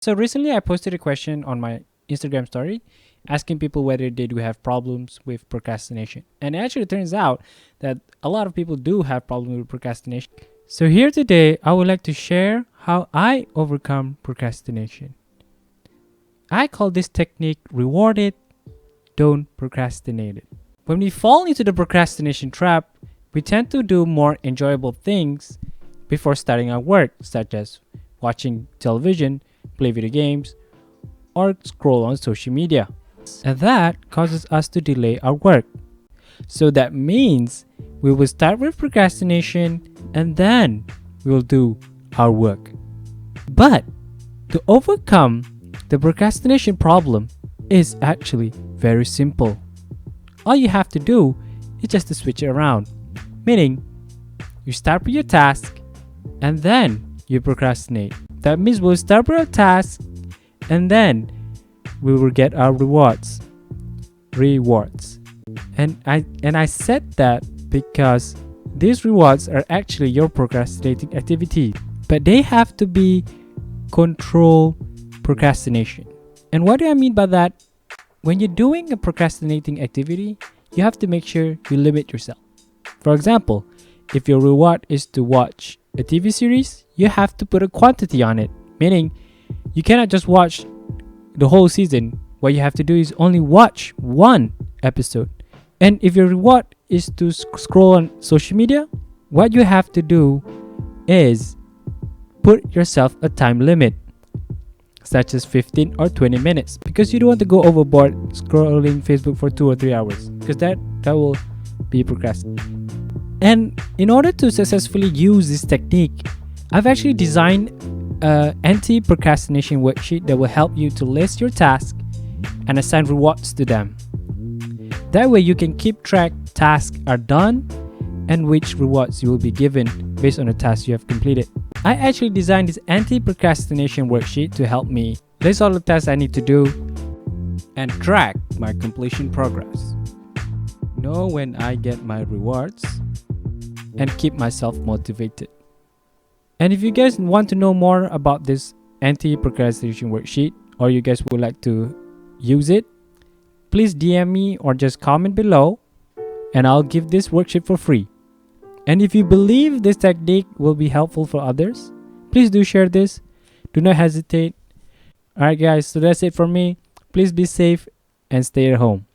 So recently I posted a question on my Instagram story asking people whether they do have problems with procrastination. And it actually turns out that a lot of people do have problems with procrastination. So here today, I would like to share how I overcome procrastination. I call this technique reward it, don't procrastinate it. When we fall into the procrastination trap, we tend to do more enjoyable things before starting our work, such as watching television, play video games, or scroll on social media. And that causes us to delay our work. So that means we will start with procrastination and then we will do our work. But to overcome the procrastination problem is actually very simple. All you have to do is just to switch it around. Meaning, you start with your task and then you procrastinate. That means we'll start with our task and then we will get our rewards. And I said that because these rewards are actually your procrastinating activity, but they have to be control procrastination. And what do I mean by that? When you're doing a procrastinating activity, you have to make sure you limit yourself. For example, if your reward is to watch a TV series, you have to put a quantity on it, meaning you cannot just watch the whole season. What you have to do is only watch one episode. And if your reward is to scroll on social media, what you have to do is put yourself a time limit, such as 15 or 20 minutes, because you don't want to go overboard scrolling Facebook for 2 or 3 hours, because that will be procrastination. And in order to successfully use this technique, I've actually designed an anti-procrastination worksheet that will help you to list your tasks and assign rewards to them. That way you can keep track tasks are done and which rewards you will be given based on the tasks you have completed. I actually designed this anti-procrastination worksheet to help me list all the tasks I need to do and track my completion progress, know when I get my rewards, and keep myself motivated. And if you guys want to know more about this anti-procrastination worksheet, or you guys would like to use it, please DM me or just comment below and I'll give this worksheet for free. And if you believe this technique will be helpful for others, please do share this. Do not hesitate. Alright guys, so that's it for me. Please be safe and stay at home.